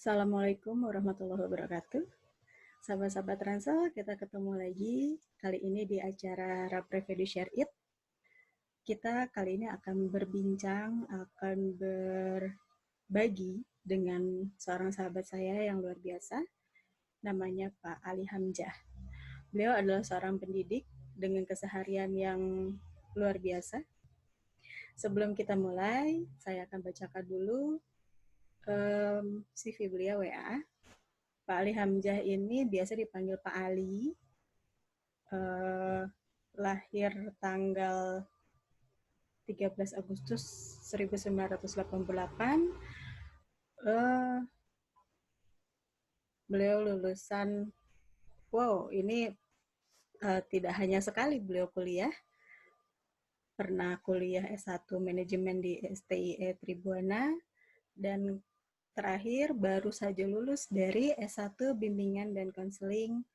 Assalamualaikum warahmatullahi wabarakatuh. Sahabat-sahabat Ransel, kita ketemu lagi kali ini di acara Rapre Ready Share It. Kita kali ini akan berbincang, akan berbagi dengan seorang sahabat saya yang luar biasa, namanya Pak Ali Hamzah. Beliau adalah seorang pendidik dengan keseharian yang luar biasa. Sebelum kita mulai, saya akan bacakan dulu CV beliau WA. Pak Ali Hamzah ini biasa dipanggil Pak Ali. Lahir tanggal 13 Agustus 1988. Beliau lulusan, ini tidak hanya sekali beliau kuliah. Pernah kuliah S1 Manajemen di STIE Tribuana, dan terakhir baru saja lulus dari S1 Bimbingan dan Konseling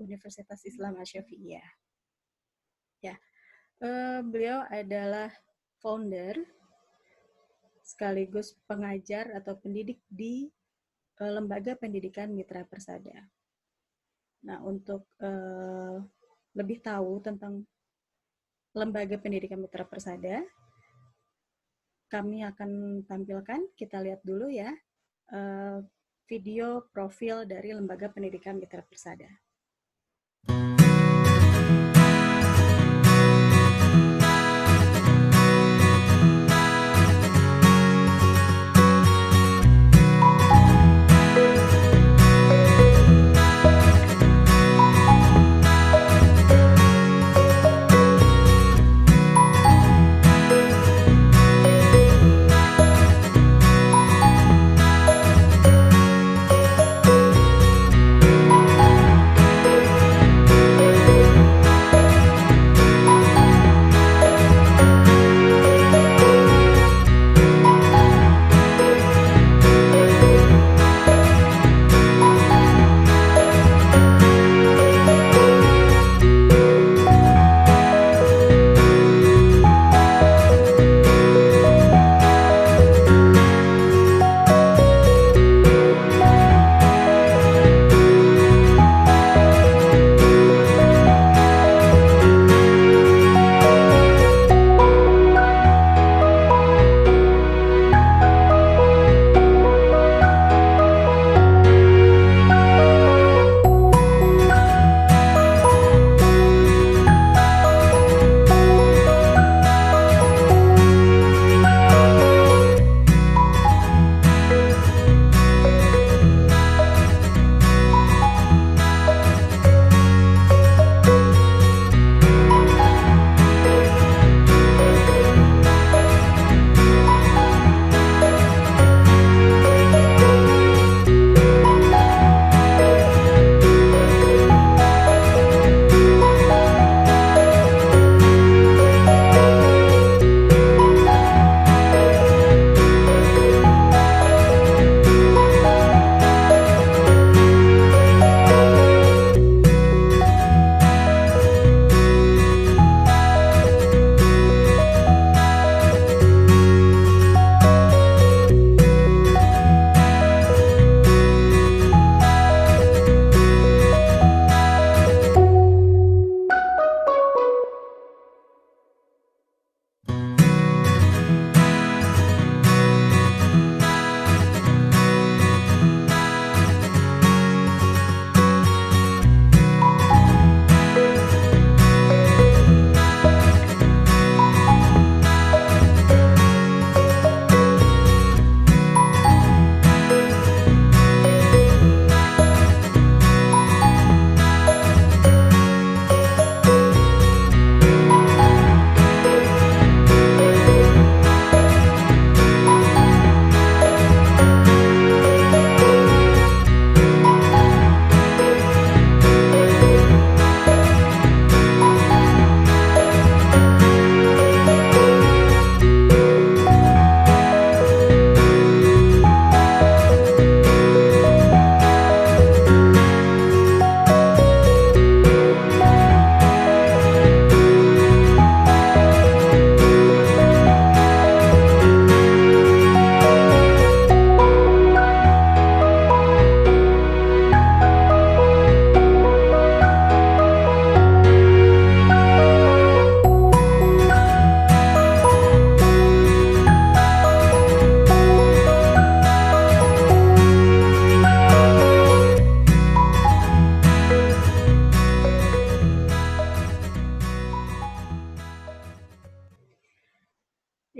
Universitas Islam Asy-Syafi'iyah. Ya, beliau adalah founder sekaligus pengajar atau pendidik di Lembaga Pendidikan Mitra Persada. Nah, untuk lebih tahu tentang Lembaga Pendidikan Mitra Persada, kami akan tampilkan, kita lihat dulu ya, video profil dari Lembaga Pendidikan Mitra Persada.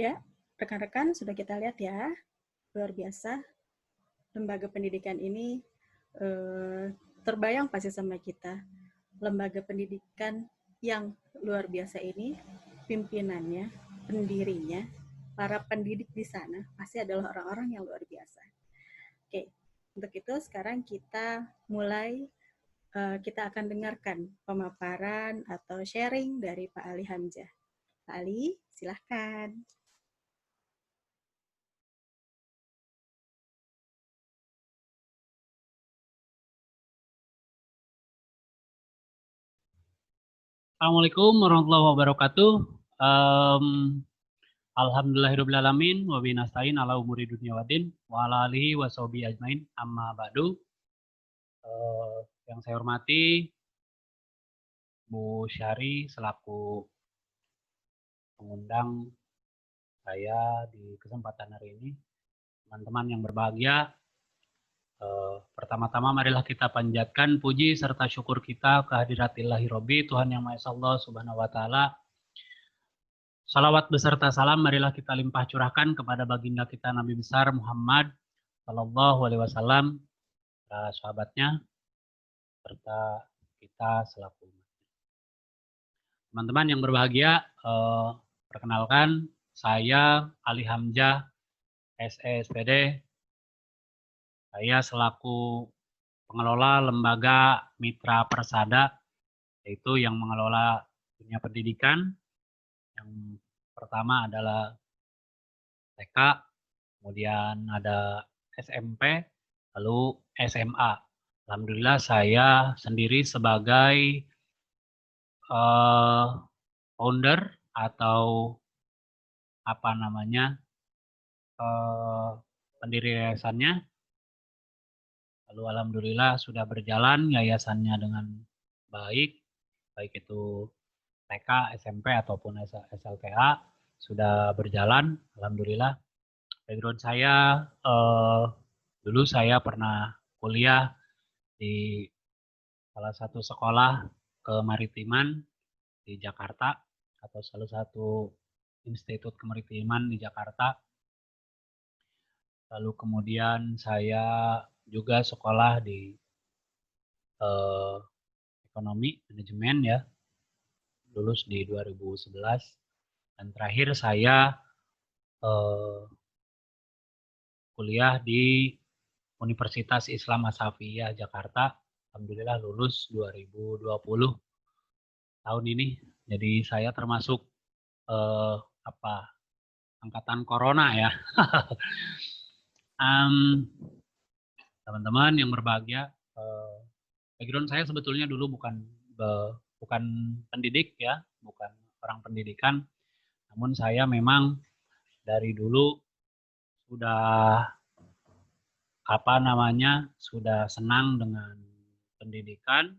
Ya, rekan-rekan sudah kita lihat ya, luar biasa. Lembaga pendidikan ini terbayang pasti sama kita. Lembaga pendidikan yang luar biasa ini, pimpinannya, pendirinya, para pendidik di sana pasti adalah orang-orang yang luar biasa. Oke, untuk itu sekarang kita mulai, kita akan dengarkan pemaparan atau sharing dari Pak Ali Hamzah. Pak Ali, silahkan. Assalamualaikum warahmatullahi wabarakatuh. Alhamdulillahirrahmanirrahim. Wa binastain ala umuri dunia wadin. Wa ala alihi wa sahbihi ajmain. Amma ba'du. Yang saya hormati Bu Syari selaku pengundang saya di kesempatan hari ini. Teman-teman yang berbahagia, pertama-tama marilah kita panjatkan puji serta syukur kita kehadirat-Ilahi Robbi, Tuhan yang Maha Esa Allah Subhanahu wa Ta'ala. Salawat beserta salam marilah kita limpah curahkan kepada baginda kita Nabi besar Muhammad Sallallahu Alaihi Wasallam, sahabatnya, serta kita selaku teman-teman yang berbahagia. Perkenalkan, saya Ali Hamzah, SESPD. Saya selaku pengelola lembaga Mitra Persada, yaitu yang mengelola dunia pendidikan. Yang pertama adalah TK, kemudian ada SMP, lalu SMA. Alhamdulillah saya sendiri sebagai founder atau pendiri yayasannya. Lalu alhamdulillah sudah berjalan yayasannya dengan baik itu TK, SMP ataupun SLTA sudah berjalan, alhamdulillah. Background saya, dulu saya pernah kuliah di salah satu sekolah kemaritiman di Jakarta, atau salah satu institut kemaritiman di Jakarta. Lalu kemudian saya juga sekolah di ekonomi manajemen ya, lulus di 2011. Dan terakhir saya kuliah di Universitas Islam As-Safiyah Jakarta. Alhamdulillah lulus 2020 tahun ini. Jadi saya termasuk angkatan corona ya. Teman-teman yang berbahagia, background saya sebetulnya dulu bukan pendidik ya, bukan orang pendidikan. Namun saya memang dari dulu sudah sudah senang dengan pendidikan.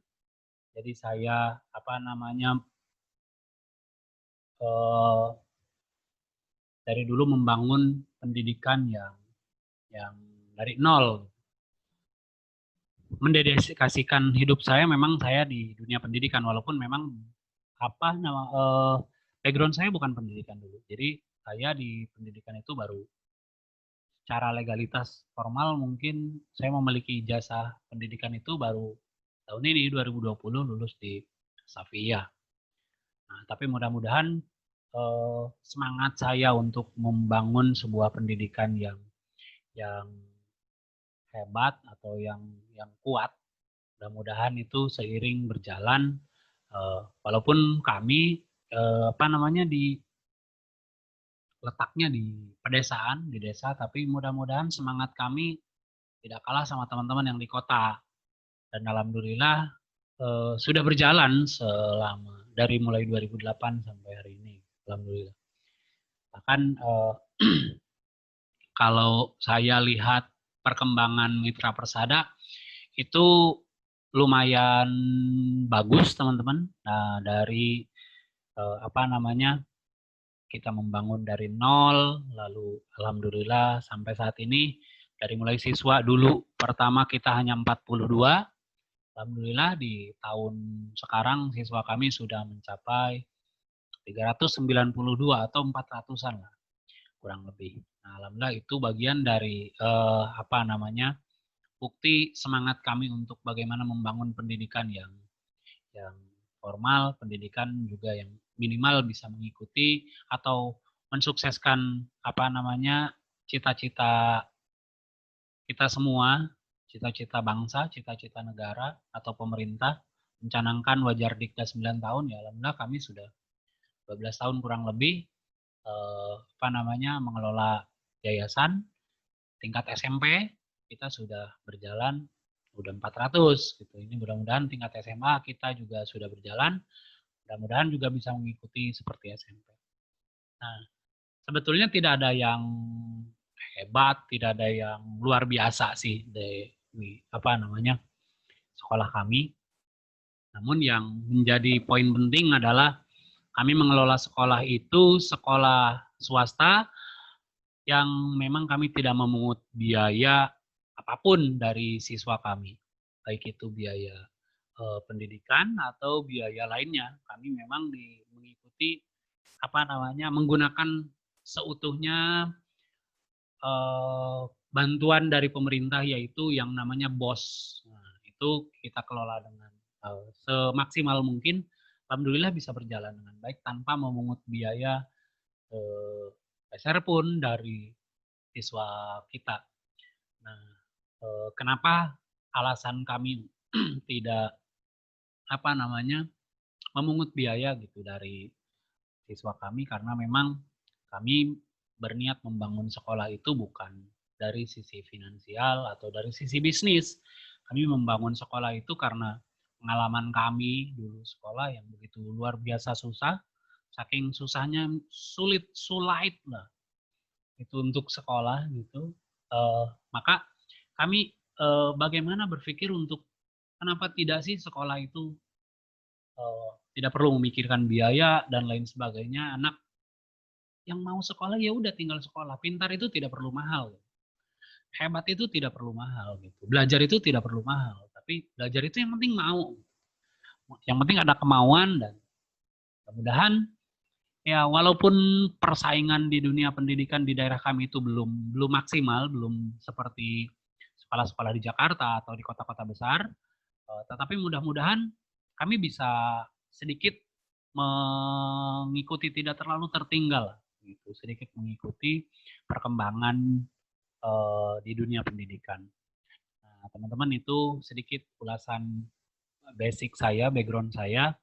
Jadi saya dari dulu membangun pendidikan yang dari nol. Mendedikasikan hidup saya, memang saya di dunia pendidikan, walaupun memang background saya bukan pendidikan dulu. Jadi saya di pendidikan itu baru secara legalitas formal, mungkin saya memiliki ijazah pendidikan itu baru tahun ini 2020 lulus di Safiyah. Nah, tapi mudah-mudahan semangat saya untuk membangun sebuah pendidikan yang hebat atau yang kuat, mudah-mudahan itu seiring berjalan, walaupun kami letaknya di pedesaan, di desa, tapi mudah-mudahan semangat kami tidak kalah sama teman-teman yang di kota. Dan alhamdulillah sudah berjalan selama dari mulai 2008 sampai hari ini, alhamdulillah. Bahkan kalau saya lihat perkembangan Mitra Persada itu lumayan bagus, teman-teman. Nah, dari kita membangun dari nol, lalu alhamdulillah sampai saat ini, dari mulai siswa dulu pertama kita hanya 42, alhamdulillah di tahun sekarang siswa kami sudah mencapai 392 atau 400-an lah. kurang lebih. Nah, alhamdulillah itu bagian dari bukti semangat kami untuk bagaimana membangun pendidikan yang formal, pendidikan juga yang minimal bisa mengikuti atau mensukseskan cita-cita kita semua, cita-cita bangsa, cita-cita negara atau pemerintah, mencanangkan wajar dikda 9 tahun, ya alhamdulillah kami sudah 12 tahun kurang lebih mengelola yayasan. Tingkat SMP kita sudah berjalan udah 400 gitu. Ini mudah-mudahan tingkat SMA kita juga sudah berjalan. Mudah-mudahan juga bisa mengikuti seperti SMP. Nah, sebetulnya tidak ada yang hebat, tidak ada yang luar biasa sih di sekolah kami. Namun yang menjadi poin penting adalah kami mengelola sekolah itu sekolah swasta yang memang kami tidak memungut biaya apapun dari siswa kami, baik itu biaya pendidikan atau biaya lainnya. Kami memang mengikuti menggunakan seutuhnya bantuan dari pemerintah, yaitu yang namanya BOS. Nah, itu kita kelola dengan semaksimal mungkin. Alhamdulillah bisa berjalan dengan baik tanpa memungut biaya peser pun dari siswa kita. Nah, kenapa alasan kami tidak memungut biaya gitu dari siswa kami, karena memang kami berniat membangun sekolah itu bukan dari sisi finansial atau dari sisi bisnis. Kami membangun sekolah itu karena pengalaman kami dulu sekolah yang begitu luar biasa susah, saking susahnya sulit lah itu untuk sekolah gitu. Maka kami bagaimana berpikir untuk kenapa tidak sih sekolah itu tidak perlu memikirkan biaya dan lain sebagainya. Anak yang mau sekolah ya udah tinggal sekolah. Pintar itu tidak perlu mahal. Hebat itu tidak perlu mahal gitu. Belajar itu tidak perlu mahal. Tapi belajar itu yang penting mau. Yang penting ada kemauan, dan mudah-mudahan ya walaupun persaingan di dunia pendidikan di daerah kami itu belum maksimal, belum seperti sekolah-sekolah di Jakarta atau di kota-kota besar, tetapi mudah-mudahan kami bisa sedikit mengikuti, tidak terlalu tertinggal gitu, sedikit mengikuti perkembangan di dunia pendidikan. Nah, teman-teman, itu sedikit ulasan basic saya, background saya,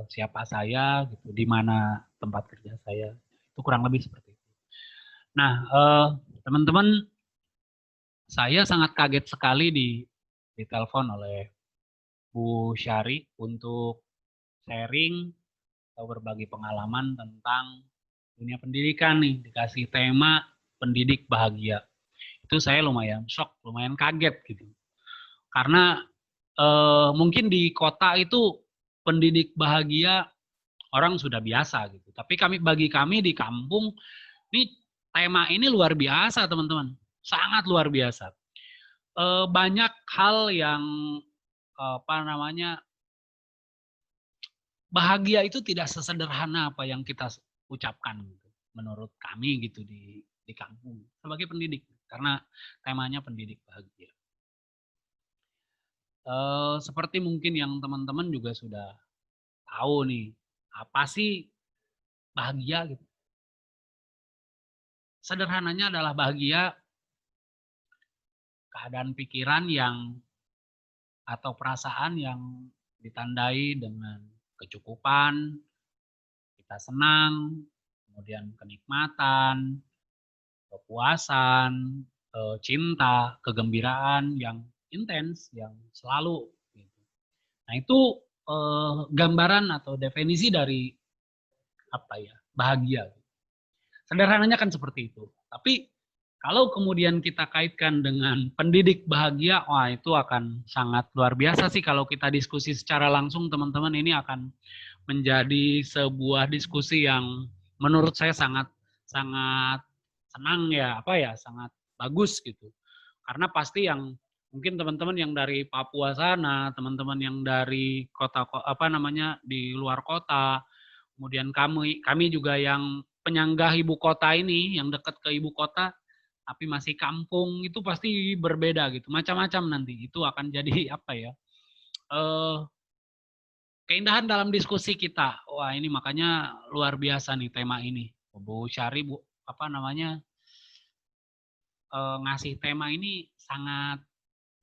siapa saya gitu, di mana tempat kerja saya, itu kurang lebih seperti itu. Nah, teman-teman, saya sangat kaget sekali ditelepon oleh Bu Syari untuk sharing atau berbagi pengalaman tentang dunia pendidikan nih, dikasih tema pendidik bahagia. Itu saya lumayan shock, lumayan kaget gitu. Karena mungkin di kota itu pendidik bahagia orang sudah biasa gitu. Tapi bagi kami di kampung, ini tema ini luar biasa, teman-teman. Sangat luar biasa. Banyak hal yang bahagia itu tidak sesederhana apa yang kita ucapkan gitu, menurut kami gitu di kampung sebagai pendidik, karena temanya pendidik bahagia. Seperti mungkin yang teman-teman juga sudah tahu nih, apa sih bahagia gitu. Sederhananya adalah bahagia keadaan pikiran atau perasaan yang ditandai dengan kecukupan, kita senang, kemudian kenikmatan, kepuasan, cinta, kegembiraan yang intens, yang selalu. Gitu. Nah, itu gambaran atau definisi dari bahagia. Sederhananya kan seperti itu. Tapi kalau kemudian kita kaitkan dengan pendidik bahagia, wah itu akan sangat luar biasa sih kalau kita diskusi secara langsung, teman-teman. Ini akan menjadi sebuah diskusi yang menurut saya sangat senang ya, sangat bagus gitu. Karena pasti yang mungkin teman-teman yang dari Papua sana, teman-teman yang dari kota di luar kota, kemudian kami juga yang penyangga ibu kota ini, yang dekat ke ibu kota, tapi masih kampung, itu pasti berbeda gitu. Macam-macam nanti. Itu akan jadi apa ya? Keindahan dalam diskusi kita. Wah, ini makanya luar biasa nih tema ini. Bu Syari, apa namanya, ngasih tema ini sangat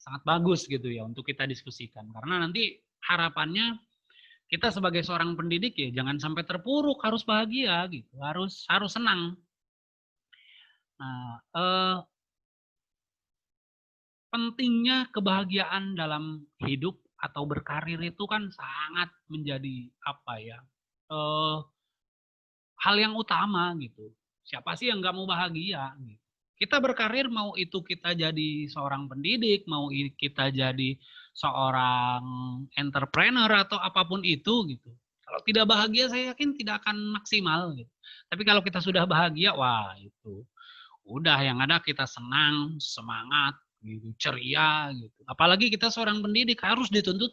sangat bagus gitu ya untuk kita diskusikan. Karena nanti harapannya kita sebagai seorang pendidik ya jangan sampai terpuruk, harus bahagia gitu, harus senang. Nah, pentingnya kebahagiaan dalam hidup atau berkarir itu kan sangat menjadi apa ya, hal yang utama gitu. Siapa sih yang nggak mau bahagia? Gitu. Kita berkarir mau itu kita jadi seorang pendidik, mau kita jadi seorang entrepreneur atau apapun itu gitu. Kalau tidak bahagia saya yakin tidak akan maksimal gitu. Tapi kalau kita sudah bahagia, wah itu udah yang ada kita senang, semangat, gitu, ceria gitu. Apalagi kita seorang pendidik harus dituntut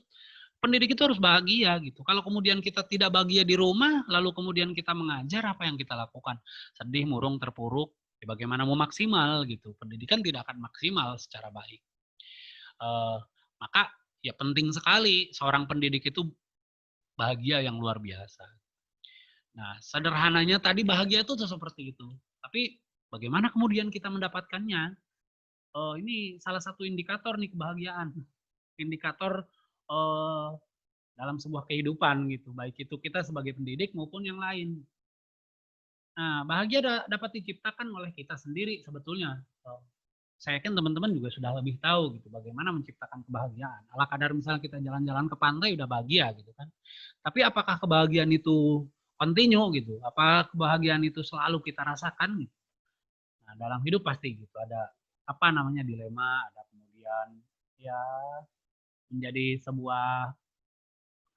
pendidik itu harus bahagia gitu. Kalau kemudian kita tidak bahagia di rumah, lalu kemudian kita mengajar, apa yang kita lakukan? Sedih, murung, terpuruk, ya bagaimana mau maksimal gitu. Pendidikan tidak akan maksimal secara baik. Maka ya penting sekali seorang pendidik itu bahagia yang luar biasa. Nah, sederhananya tadi bahagia itu seperti itu. Tapi bagaimana kemudian kita mendapatkannya? Ini salah satu indikator nih kebahagiaan. Indikator dalam sebuah kehidupan gitu, baik itu kita sebagai pendidik maupun yang lain. Nah, bahagia dapat diciptakan oleh kita sendiri sebetulnya. Saya yakin teman-teman juga sudah lebih tahu gitu bagaimana menciptakan kebahagiaan. Ala kadar misalnya kita jalan-jalan ke pantai udah bahagia gitu kan. Tapi apakah kebahagiaan itu continue gitu? Apa kebahagiaan itu selalu kita rasakan gitu? Nah, dalam hidup pasti gitu ada apa namanya dilema, ada kemudian ya menjadi sebuah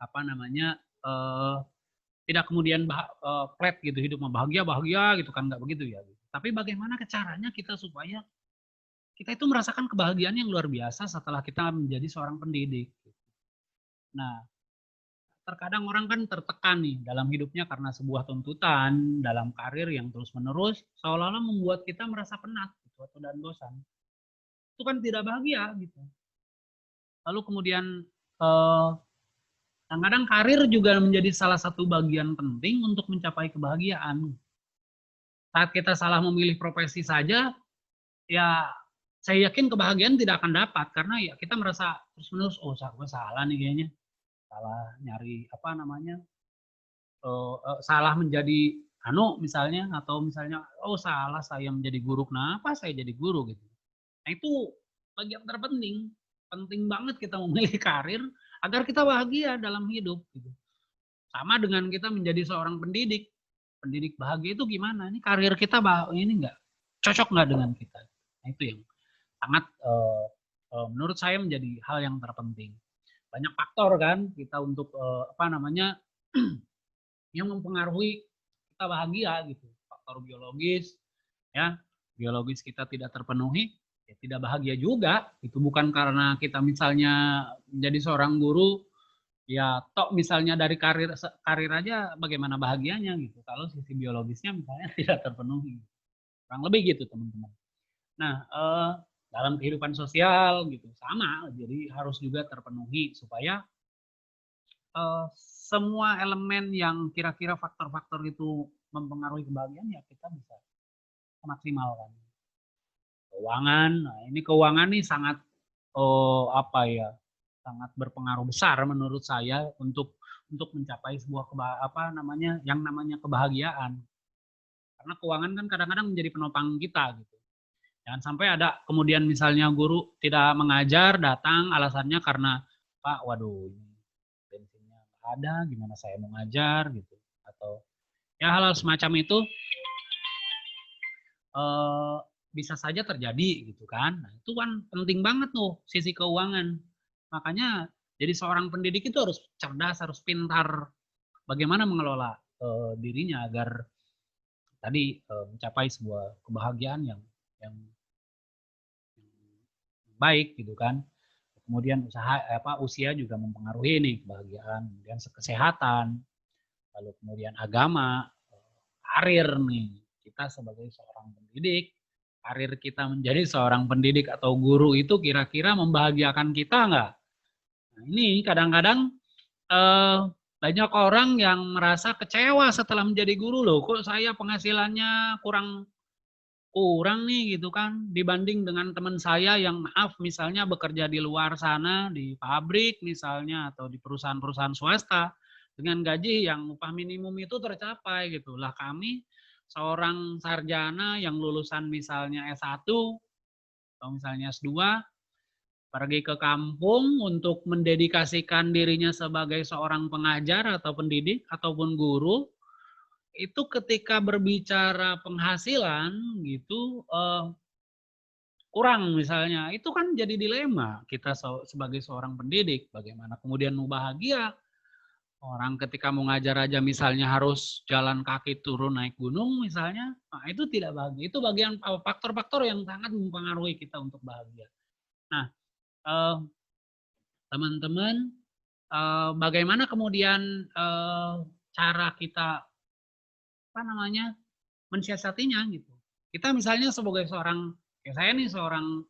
apa namanya tidak kemudian flat gitu hidup bahagia gitu kan, nggak begitu ya. Tapi bagaimana caranya kita supaya kita itu merasakan kebahagiaan yang luar biasa setelah kita menjadi seorang pendidik. Nah, terkadang orang kan tertekan nih dalam hidupnya karena sebuah tuntutan dalam karir yang terus-menerus seolah-olah membuat kita merasa penat gitu, atau dan bosan. Itu kan tidak bahagia gitu. Lalu kemudian kadang-kadang karir juga menjadi salah satu bagian penting untuk mencapai kebahagiaan. Saat kita salah memilih profesi saja, ya saya yakin kebahagiaan tidak akan dapat karena ya kita merasa terus-menerus, oh gue salah nih kayaknya, salah nyari apa namanya, salah menjadi misalnya, atau misalnya oh salah saya menjadi guru, kenapa saya jadi guru gitu. Nah itu bagian terpenting, penting banget kita memilih karir agar kita bahagia dalam hidup gitu. Sama dengan kita menjadi seorang pendidik. Pendidik bahagia itu gimana? Ini karir kita ini nggak cocok nggak dengan kita? Nah, itu yang sangat menurut saya menjadi hal yang terpenting. Banyak faktor kan kita untuk apa namanya yang mempengaruhi kita bahagia gitu. Faktor biologis, ya biologis kita tidak terpenuhi, ya tidak bahagia juga. Itu bukan karena kita misalnya menjadi seorang guru ya tok misalnya dari karir aja bagaimana bahagianya gitu kalau sisi biologisnya misalnya tidak terpenuhi, kurang lebih gitu teman-teman. Nah dalam kehidupan sosial gitu sama, jadi harus juga terpenuhi supaya semua elemen yang kira-kira faktor-faktor itu mempengaruhi kebahagiaan ya kita bisa maksimalkan. Keuangan, nah ini keuangan nih sangat apa ya, sangat berpengaruh besar menurut saya untuk mencapai sebuah yang namanya kebahagiaan. Karena keuangan kan kadang-kadang menjadi penopang kita gitu. Jangan sampai ada kemudian misalnya guru tidak mengajar, datang alasannya karena Pak, waduh ini bensinnya nggak ada, gimana saya mau ngajar gitu. Atau ya hal-hal semacam itu bisa saja terjadi gitu kan. Nah, itu kan penting banget tuh sisi keuangan. Makanya jadi seorang pendidik itu harus cerdas, harus pintar bagaimana mengelola dirinya agar tadi mencapai sebuah kebahagiaan yang baik gitu kan. Kemudian usia juga mempengaruhi nih kebahagiaan, kemudian kesehatan, lalu kemudian agama, karir nih. Kita sebagai seorang pendidik, karir kita menjadi seorang pendidik atau guru itu kira-kira membahagiakan kita nggak? Nah, ini kadang-kadang banyak orang yang merasa kecewa setelah menjadi guru loh. Kok saya penghasilannya kurang nih gitu kan dibanding dengan teman saya yang maaf misalnya bekerja di luar sana di pabrik misalnya atau di perusahaan-perusahaan swasta dengan gaji yang upah minimum itu tercapai gitu lah. Kami seorang sarjana yang lulusan misalnya S1 atau misalnya S2 pergi ke kampung untuk mendedikasikan dirinya sebagai seorang pengajar atau pendidik ataupun guru, itu ketika berbicara penghasilan gitu kurang misalnya, itu kan jadi dilema kita sebagai seorang pendidik, bagaimana kemudian mau bahagia. Orang ketika mau ngajar aja misalnya harus jalan kaki turun naik gunung misalnya, nah itu tidak bahagia. Itu bagian faktor-faktor yang sangat mempengaruhi kita untuk bahagia. Nah, teman-teman, bagaimana kemudian cara kita mensiasatinya gitu. Kita misalnya sebagai seorang, ya saya nih seorang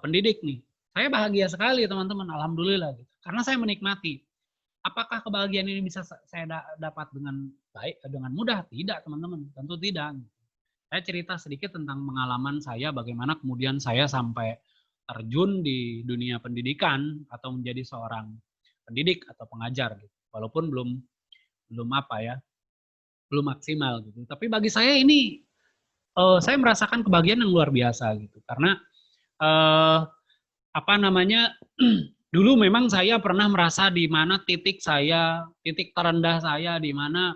pendidik nih. Saya bahagia sekali teman-teman, alhamdulillah gitu. Karena saya menikmati. Apakah kebahagiaan ini bisa saya dapat dengan baik, dengan mudah? Tidak teman-teman, tentu tidak. Saya cerita sedikit tentang pengalaman saya, bagaimana kemudian saya sampai terjun di dunia pendidikan atau menjadi seorang pendidik atau pengajar gitu. Walaupun belum maksimal gitu. Tapi bagi saya ini saya merasakan kebahagiaan yang luar biasa gitu. Karena dulu memang saya pernah merasa di mana titik terendah saya di mana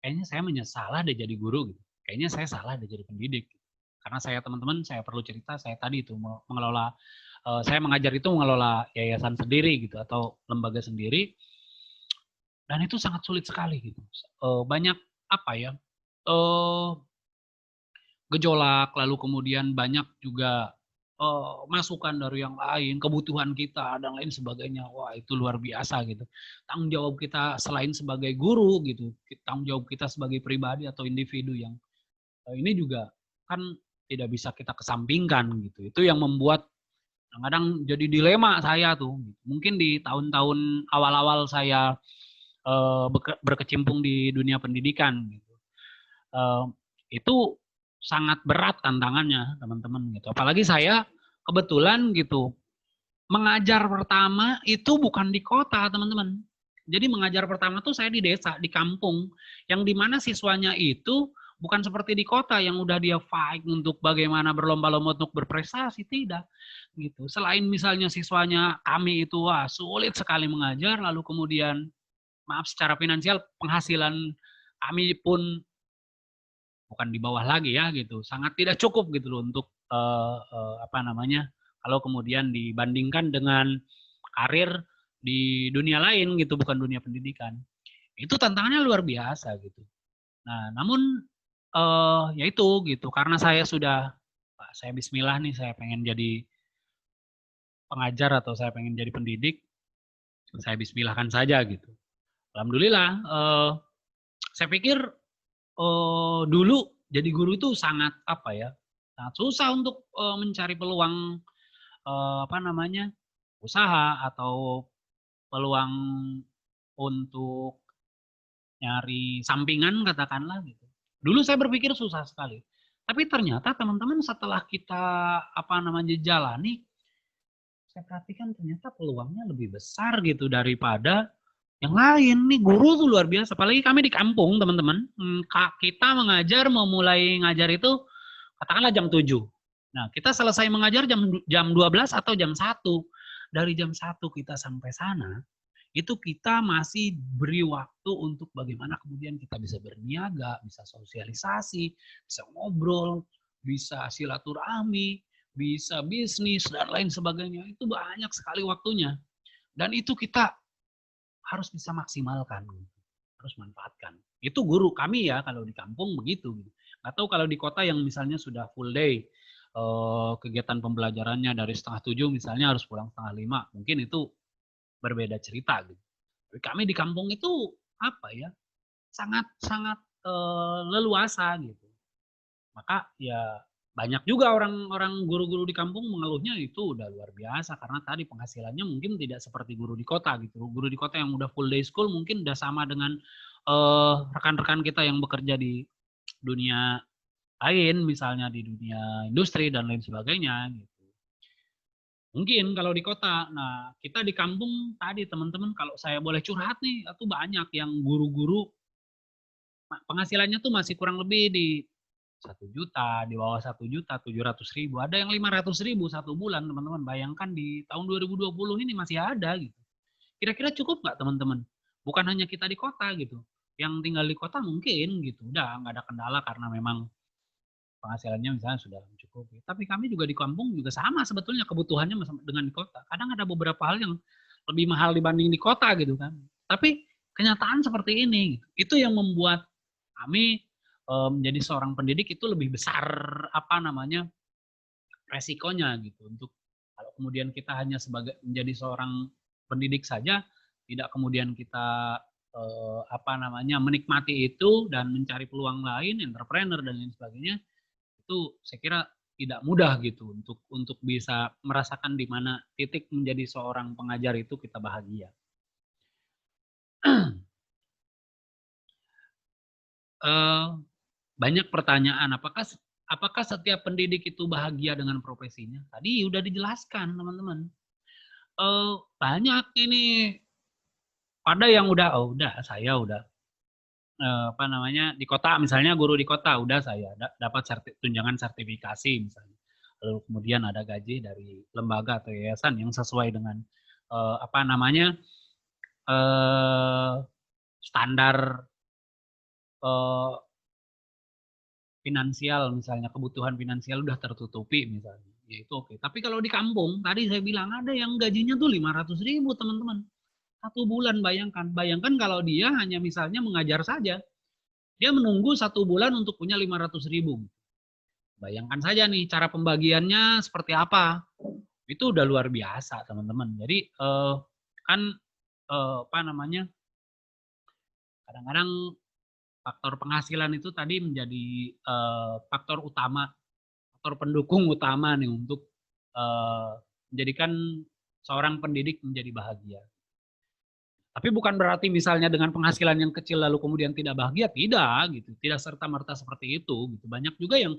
kayaknya saya menyesal deh jadi guru gitu. Kayaknya saya salah deh jadi pendidik. Karena saya teman-teman, saya perlu cerita, saya tadi itu mengelola, saya mengajar itu mengelola yayasan sendiri gitu atau lembaga sendiri, dan itu sangat sulit sekali gitu. Banyak gejolak, lalu kemudian banyak juga masukan dari yang lain, kebutuhan kita dan lain sebagainya. Wah itu luar biasa gitu. Tanggung jawab kita selain sebagai guru gitu, tanggung jawab kita sebagai pribadi atau individu yang ini juga kan tidak bisa kita kesampingkan gitu. Itu yang membuat kadang-kadang jadi dilema saya tuh. Mungkin di tahun-tahun awal-awal saya berkecimpung di dunia pendidikan gitu. Itu sangat berat tantangannya teman-teman gitu. Apalagi saya kebetulan gitu mengajar pertama itu bukan di kota teman-teman. Jadi mengajar pertama tuh saya di desa, di kampung, yang dimana siswanya itu bukan seperti di kota yang udah dia fight untuk bagaimana berlomba-lomba untuk berprestasi, tidak gitu. Selain misalnya siswanya kami itu wah sulit sekali mengajar, lalu kemudian maaf secara finansial penghasilan kami pun bukan di bawah lagi ya gitu, sangat tidak cukup gitu loh untuk kalau kemudian dibandingkan dengan karir di dunia lain gitu, bukan dunia pendidikan. Itu tantangannya luar biasa gitu. Nah, namun ya itu gitu, karena saya bismillah nih, saya pengen jadi pengajar atau saya pengen jadi pendidik, saya bismillahkan saja gitu. Alhamdulillah, saya pikir dulu jadi guru itu sangat sangat susah untuk mencari peluang usaha atau peluang untuk nyari sampingan katakanlah gitu. Dulu saya berpikir susah sekali. Tapi ternyata teman-teman setelah kita jalani, saya perhatikan ternyata peluangnya lebih besar gitu daripada yang lain. Nih guru tuh luar biasa. Apalagi kami di kampung teman-teman. Kita mengajar, mau mulai ngajar itu katakanlah jam 7. Nah kita selesai mengajar jam 12 atau jam 1. Dari jam 1 kita sampai sana, itu kita masih beri waktu untuk bagaimana kemudian kita bisa berniaga, bisa sosialisasi, bisa ngobrol, bisa silaturahmi, bisa bisnis, dan lain sebagainya. Itu banyak sekali waktunya. Dan itu kita harus bisa maksimalkan, harus manfaatkan. Itu guru kami ya, kalau di kampung begitu. Nggak tahu kalau di kota yang misalnya sudah full day, kegiatan pembelajarannya dari 6:30 misalnya harus pulang 4:30, mungkin itu berbeda cerita gitu. Tapi kami di kampung itu sangat leluasa gitu. Maka ya banyak juga orang guru-guru di kampung mengeluhnya itu udah luar biasa karena tadi penghasilannya mungkin tidak seperti guru di kota gitu. Guru di kota yang udah full day school mungkin udah sama dengan rekan-rekan kita yang bekerja di dunia lain, misalnya di dunia industri dan lain sebagainya gitu. Mungkin kalau di kota. Nah, kita di kampung tadi teman-teman kalau saya boleh curhat nih, itu banyak yang guru-guru penghasilannya tuh masih kurang lebih di 1 juta, di bawah 1.700.000. Ada yang 500.000 satu bulan, teman-teman. Bayangkan di tahun 2020 ini masih ada gitu. Kira-kira cukup nggak teman-teman? Bukan hanya kita di kota gitu. Yang tinggal di kota mungkin gitu. Udah nggak ada kendala karena memang penghasilannya misalnya sudah mencukupi. Tapi kami juga di kampung juga sama sebetulnya kebutuhannya dengan di kota. Kadang ada beberapa hal yang lebih mahal dibanding di kota gitu kan. Tapi kenyataan seperti ini. Itu yang membuat kami menjadi seorang pendidik itu lebih besar resikonya gitu untuk kalau kemudian kita hanya sebagai menjadi seorang pendidik saja tidak kemudian kita menikmati itu dan mencari peluang lain, entrepreneur dan lain sebagainya itu saya kira tidak mudah gitu untuk bisa merasakan di mana titik menjadi seorang pengajar itu kita bahagia. Banyak pertanyaan, apakah setiap pendidik itu bahagia dengan profesinya? Tadi udah dijelaskan teman-teman. Banyak ini pada yang udah saya udah di kota misalnya guru di kota udah saya dapat tunjangan sertifikasi misalnya. Lalu kemudian ada gaji dari lembaga atau yayasan yang sesuai dengan standar finansial misalnya, kebutuhan finansial udah tertutupi misalnya, ya itu oke. Tapi kalau di kampung, tadi saya bilang ada yang gajinya tuh 500.000 teman-teman. 1 bulan bayangkan kalau dia hanya misalnya mengajar saja, dia menunggu 1 bulan untuk punya 500.000. Bayangkan saja nih cara pembagiannya seperti apa. Itu udah luar biasa teman-teman. Jadi kadang-kadang faktor penghasilan itu tadi menjadi faktor utama, faktor pendukung utama nih untuk menjadikan seorang pendidik menjadi bahagia. Tapi bukan berarti misalnya dengan penghasilan yang kecil lalu kemudian tidak bahagia, tidak gitu. Tidak serta-merta seperti itu gitu. Banyak juga yang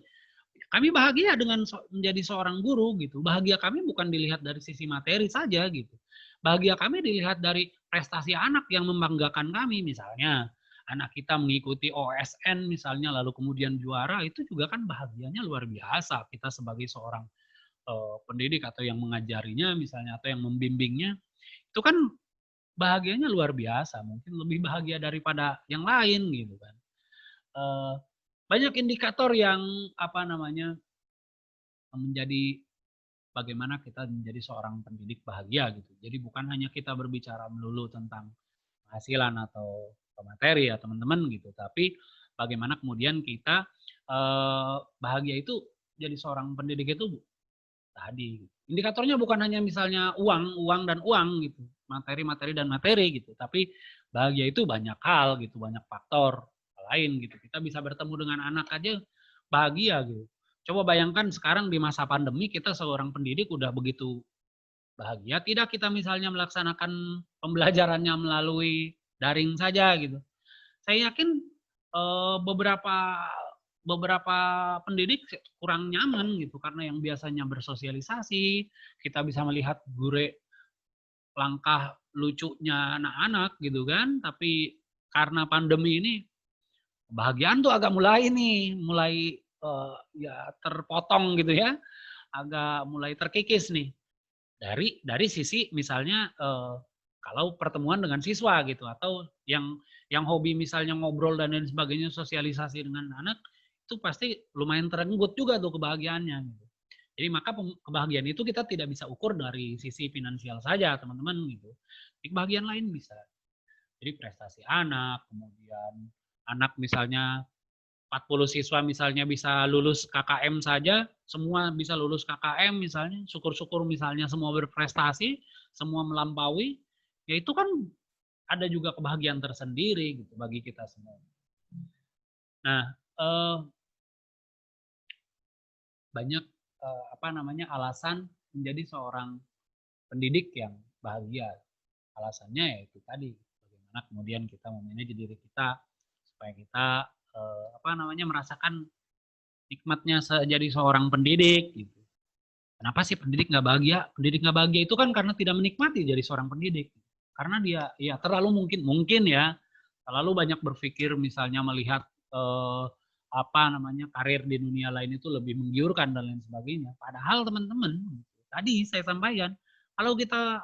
kami bahagia dengan menjadi seorang guru gitu. Bahagia kami bukan dilihat dari sisi materi saja gitu. Bahagia kami dilihat dari prestasi anak yang membanggakan kami misalnya. Anak kita mengikuti OSN misalnya lalu kemudian juara, itu juga kan bahagianya luar biasa. Kita sebagai seorang pendidik atau yang mengajarinya misalnya atau yang membimbingnya, itu kan bahagianya luar biasa. Mungkin lebih bahagia daripada yang lain gitu kan. Banyak indikator yang menjadi bagaimana kita menjadi seorang pendidik bahagia gitu. Jadi bukan hanya kita berbicara melulu tentang penghasilan atau materi ya teman-teman gitu, tapi bagaimana kemudian kita bahagia itu jadi seorang pendidik itu tadi. Indikatornya bukan hanya misalnya uang dan uang gitu, materi dan materi gitu, tapi bahagia itu banyak hal gitu, banyak faktor lain gitu. Kita bisa bertemu dengan anak aja bahagia gitu. Coba bayangkan sekarang di masa pandemi kita seorang pendidik udah begitu bahagia, tidak kita misalnya melaksanakan pembelajarannya melalui daring saja gitu. Saya yakin beberapa pendidik kurang nyaman gitu karena yang biasanya bersosialisasi, kita bisa melihat langkah lucunya anak-anak gitu kan, tapi karena pandemi ini kebahagiaan tuh agak mulai terpotong gitu ya, agak mulai terkikis nih. Dari sisi misalnya kalau pertemuan dengan siswa gitu atau yang hobi misalnya ngobrol dan lain sebagainya, sosialisasi dengan anak, itu pasti lumayan terenggut juga tuh kebahagiaannya gitu. Jadi maka kebahagiaan itu kita tidak bisa ukur dari sisi finansial saja teman-teman gitu. Kebahagiaan lain bisa. Jadi prestasi anak, kemudian anak misalnya 40 siswa misalnya bisa lulus KKM saja, semua bisa lulus KKM misalnya, syukur-syukur misalnya semua berprestasi, semua melampaui, ya itu kan ada juga kebahagiaan tersendiri gitu bagi kita semua. Nah, banyak alasan menjadi seorang pendidik yang bahagia. Alasannya yaitu tadi bagaimana kemudian kita memanage diri kita supaya kita merasakan nikmatnya jadi seorang pendidik gitu. Kenapa sih pendidik nggak bahagia? Pendidik nggak bahagia itu kan karena tidak menikmati jadi seorang pendidik. Karena dia ya terlalu mungkin ya terlalu banyak berpikir misalnya melihat karir di dunia lain itu lebih menggiurkan dan lain sebagainya. Padahal teman-teman tadi saya sampaikan kalau kita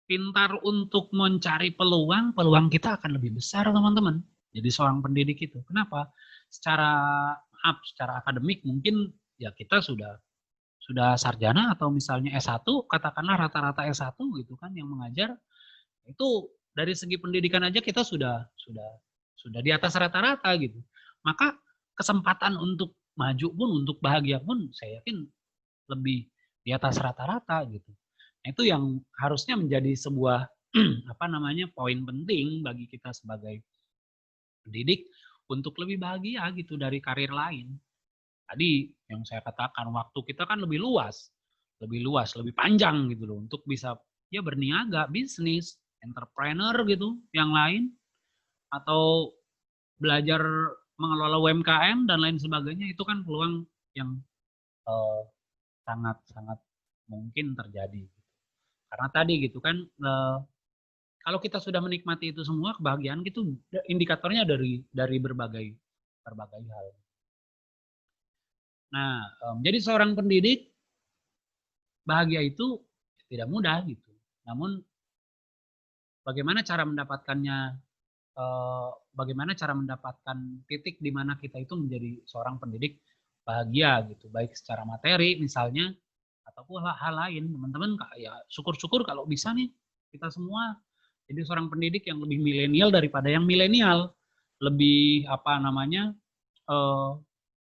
pintar untuk mencari peluang kita akan lebih besar teman-teman. Jadi seorang pendidik itu. Kenapa? Secara akademik mungkin ya kita sudah sarjana atau misalnya S1, katakanlah rata-rata S1 gitu kan yang mengajar, itu dari segi pendidikan aja kita sudah di atas rata-rata gitu. Maka kesempatan untuk maju pun, untuk bahagia pun saya yakin lebih di atas rata-rata gitu. Nah, itu yang harusnya menjadi sebuah poin penting bagi kita sebagai pendidik untuk lebih bahagia gitu dari karir lain. Tadi yang saya katakan waktu kita kan lebih luas, lebih panjang gitu loh untuk bisa ya berniaga, bisnis, entrepreneur gitu, yang lain atau belajar mengelola UMKM dan lain sebagainya, itu kan peluang yang sangat mungkin terjadi. Karena tadi gitu kan kalau kita sudah menikmati itu semua, kebahagiaan gitu indikatornya dari berbagai hal. Nah, jadi seorang pendidik bahagia itu tidak mudah gitu. Namun bagaimana cara mendapatkannya? Bagaimana cara mendapatkan titik di mana kita itu menjadi seorang pendidik bahagia gitu, baik secara materi misalnya ataupun hal lain. Teman-teman ya syukur-syukur kalau bisa nih kita semua jadi seorang pendidik yang lebih milenial daripada yang milenial, lebih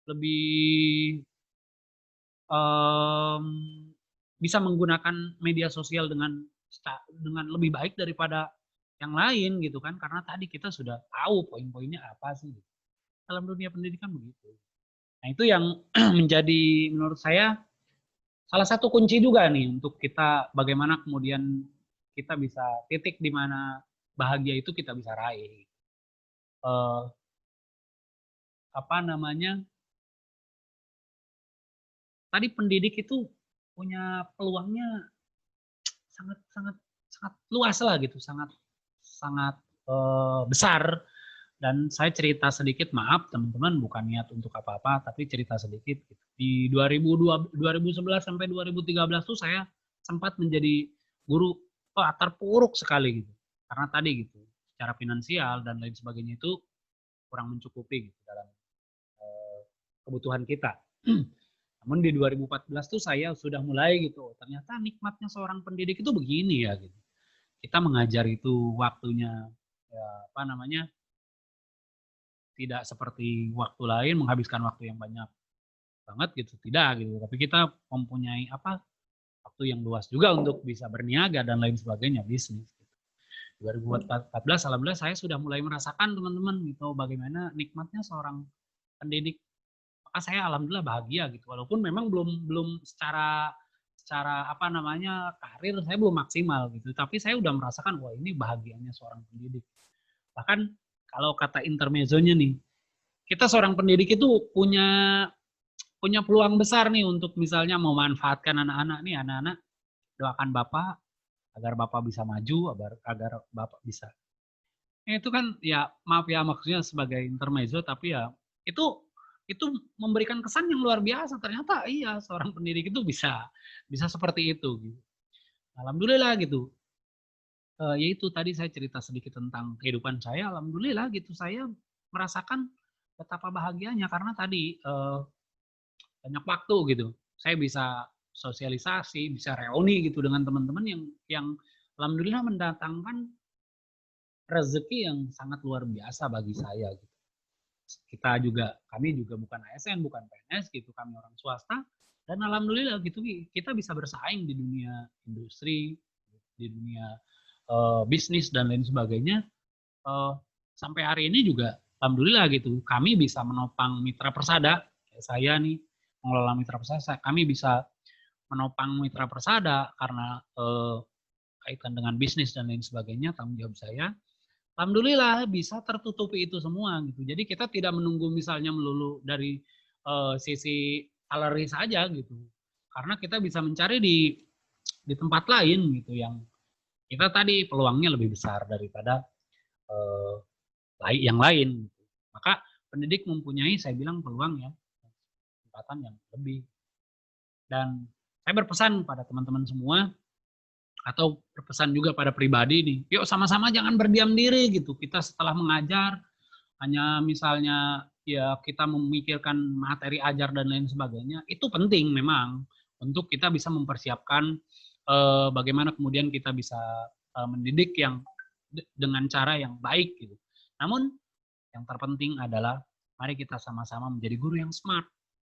lebih bisa menggunakan media sosial dengan lebih baik daripada yang lain gitu kan, karena tadi kita sudah tahu poin-poinnya apa sih dalam dunia pendidikan begitu. Nah itu yang menjadi menurut saya salah satu kunci juga nih untuk kita bagaimana kemudian kita bisa titik di mana bahagia itu kita bisa raih. Tadi pendidik itu punya peluangnya sangat luas lah gitu, sangat besar. Dan saya cerita sedikit, maaf teman-teman, bukan niat untuk apa-apa, tapi cerita sedikit. Gitu. Di 2011 sampai 2013 tuh saya sempat menjadi guru terpuruk sekali gitu. Karena tadi gitu, secara finansial dan lain sebagainya itu kurang mencukupi gitu dalam kebutuhan kita. Namun di 2014 tuh saya sudah mulai gitu, ternyata nikmatnya seorang pendidik itu begini ya gitu. Kita mengajar itu waktunya ya tidak seperti waktu lain menghabiskan waktu yang banyak banget gitu, tidak gitu. Tapi kita mempunyai waktu yang luas juga untuk bisa berniaga dan lain sebagainya, bisnis. Gitu. 2014 alhamdulillah saya sudah mulai merasakan teman-teman gitu bagaimana nikmatnya seorang pendidik. Maka saya alhamdulillah bahagia gitu, walaupun memang belum secara karir saya belum maksimal gitu, tapi saya udah merasakan wah ini bahagianya seorang pendidik. Bahkan kalau kata intermezzonya nih, kita seorang pendidik itu punya peluang besar nih untuk misalnya memanfaatkan anak-anak doakan Bapak agar Bapak bisa maju, agar Bapak bisa. Itu kan ya maaf ya maksudnya sebagai intermezzo, tapi ya itu memberikan kesan yang luar biasa. Ternyata iya seorang pendidik itu bisa seperti itu. Gitu. Alhamdulillah gitu. Yaitu tadi saya cerita sedikit tentang kehidupan saya. Alhamdulillah gitu saya merasakan betapa bahagianya karena tadi banyak waktu gitu. Saya bisa sosialisasi, bisa reuni gitu dengan teman-teman yang alhamdulillah mendatangkan rezeki yang sangat luar biasa bagi saya gitu. Kami juga bukan ASN, bukan PNS gitu, kami orang swasta dan alhamdulillah gitu kita bisa bersaing di dunia industri di dunia bisnis dan lain sebagainya, sampai hari ini juga alhamdulillah gitu, kami bisa menopang mitra persada. Kayak saya nih mengelola mitra persada, kami bisa menopang mitra persada karena kaitan dengan bisnis dan lain sebagainya, tanggung jawab saya. Alhamdulillah bisa tertutupi itu semua gitu. Jadi kita tidak menunggu misalnya melulu dari sisi salary saja gitu. Karena kita bisa mencari di tempat lain gitu yang kita tadi peluangnya lebih besar daripada yang lain. Gitu. Maka pendidik mempunyai, saya bilang, peluang ya, kesempatan yang lebih. Dan saya berpesan pada teman-teman semua, atau berpesan juga pada pribadi nih, yuk sama-sama jangan berdiam diri gitu. Kita setelah mengajar, hanya misalnya ya kita memikirkan materi ajar dan lain sebagainya, itu penting memang untuk kita bisa mempersiapkan bagaimana kemudian kita bisa mendidik yang dengan cara yang baik gitu. Namun yang terpenting adalah mari kita sama-sama menjadi guru yang smart,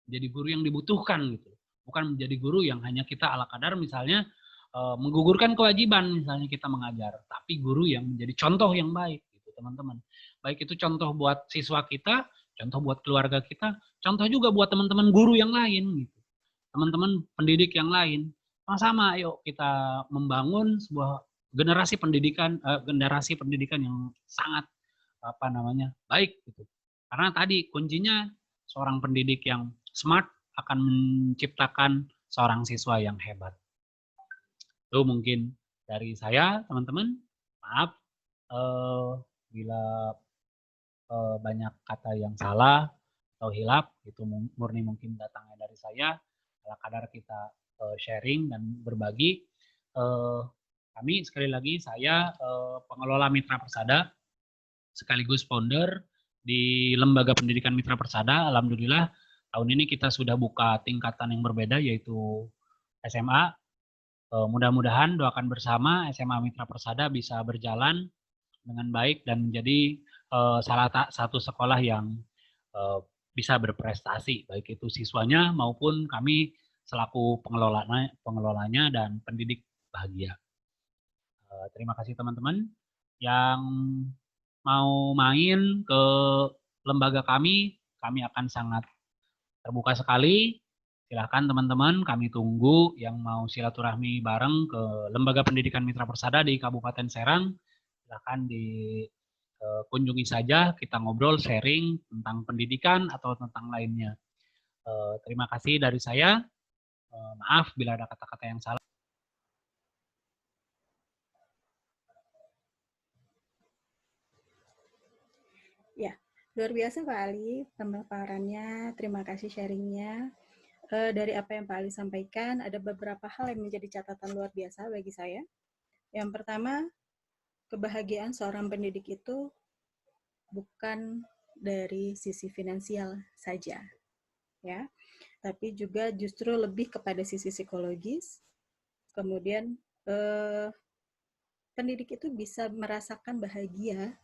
menjadi guru yang dibutuhkan gitu. Bukan menjadi guru yang hanya kita ala kadar misalnya menggugurkan kewajiban misalnya kita mengajar, tapi guru yang menjadi contoh yang baik gitu teman-teman. Baik itu contoh buat siswa kita, contoh buat keluarga kita, contoh juga buat teman-teman guru yang lain gitu. Teman-teman pendidik yang lain. Sama-sama yuk kita membangun sebuah generasi pendidikan yang sangat baik gitu. Karena tadi kuncinya seorang pendidik yang smart akan menciptakan seorang siswa yang hebat. Itu mungkin dari saya, teman-teman. Maaf bila banyak kata yang salah atau hilaf, itu murni mungkin datangnya dari saya. Ala kadar kita sharing dan berbagi. Kami sekali lagi, saya pengelola Mitra Persada, sekaligus founder di Lembaga Pendidikan Mitra Persada. Alhamdulillah tahun ini kita sudah buka tingkatan yang berbeda, yaitu SMA. Mudah-mudahan doakan bersama SMA Mitra Persada bisa berjalan dengan baik dan menjadi salah satu sekolah yang bisa berprestasi, baik itu siswanya maupun kami selaku pengelolanya dan pendidik bahagia. Terima kasih teman-teman yang mau main ke lembaga kami akan sangat terbuka sekali. Silahkan teman-teman, kami tunggu yang mau silaturahmi bareng ke Lembaga Pendidikan Mitra Persada di Kabupaten Serang. Silahkan dikunjungi saja, kita ngobrol, sharing tentang pendidikan atau tentang lainnya. Terima kasih dari saya. Maaf bila ada kata-kata yang salah. Ya, luar biasa Pak Ali pemaparannya. Terima kasih sharingnya. Dari apa yang Pak Ali sampaikan, ada beberapa hal yang menjadi catatan luar biasa bagi saya. Yang pertama, kebahagiaan seorang pendidik itu bukan dari sisi finansial saja, ya, tapi juga justru lebih kepada sisi psikologis. Kemudian pendidik itu bisa merasakan bahagia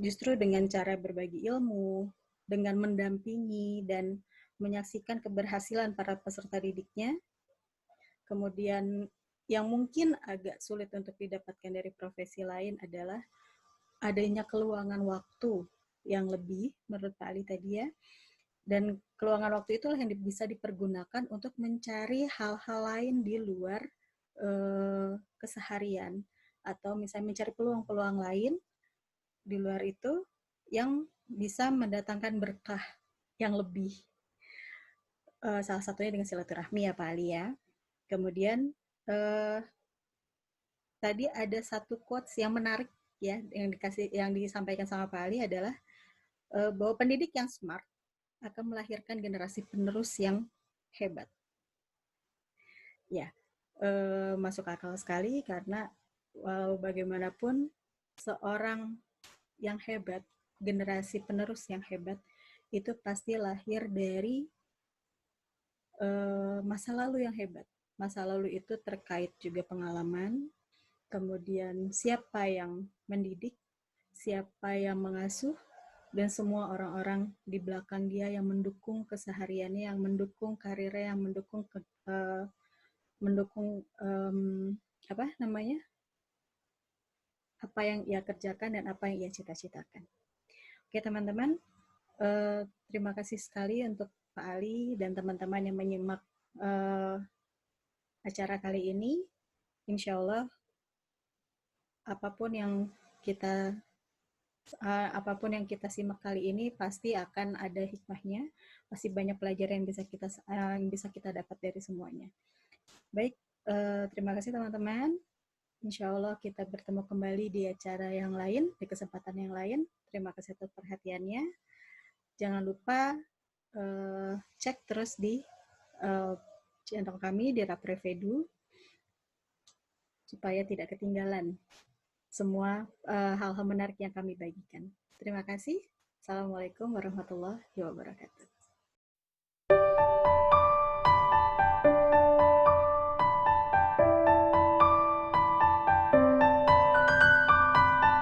justru dengan cara berbagi ilmu, dengan mendampingi dan menyaksikan keberhasilan para peserta didiknya. Kemudian yang mungkin agak sulit untuk didapatkan dari profesi lain adalah adanya keluangan waktu yang lebih, menurut Pak Ali tadi ya, dan keluangan waktu itulah yang bisa dipergunakan untuk mencari hal-hal lain di luar keseharian, atau misalnya mencari peluang-peluang lain di luar itu yang bisa mendatangkan berkah yang lebih. Salah satunya dengan silaturahmi ya Pak Ali ya. Kemudian tadi ada satu quotes yang menarik ya yang disampaikan sama Pak Ali adalah bahwa pendidik yang smart akan melahirkan generasi penerus yang hebat. Ya, masuk akal sekali karena bagaimanapun seorang yang hebat, generasi penerus yang hebat itu pasti lahir dari masa lalu yang hebat. Masa lalu itu terkait juga pengalaman, kemudian siapa yang mendidik, siapa yang mengasuh, dan semua orang-orang di belakang dia yang mendukung kesehariannya, yang mendukung karirnya, yang mendukung mendukung apa yang ia kerjakan dan apa yang ia cita-citakan. Oke teman-teman, terima kasih sekali untuk Pak Ali dan teman-teman yang menyimak acara kali ini. Insya Allah apapun yang kita simak kali ini pasti akan ada hikmahnya, pasti banyak pelajaran yang bisa kita dapat dari semuanya. Baik, terima kasih teman-teman. Insya Allah kita bertemu kembali di acara yang lain, di kesempatan yang lain. Terima kasih atas perhatiannya. Jangan lupa cek terus di channel kami di Raprevedu supaya tidak ketinggalan semua hal-hal menarik yang kami bagikan. Terima kasih. Assalamualaikum warahmatullahi wabarakatuh.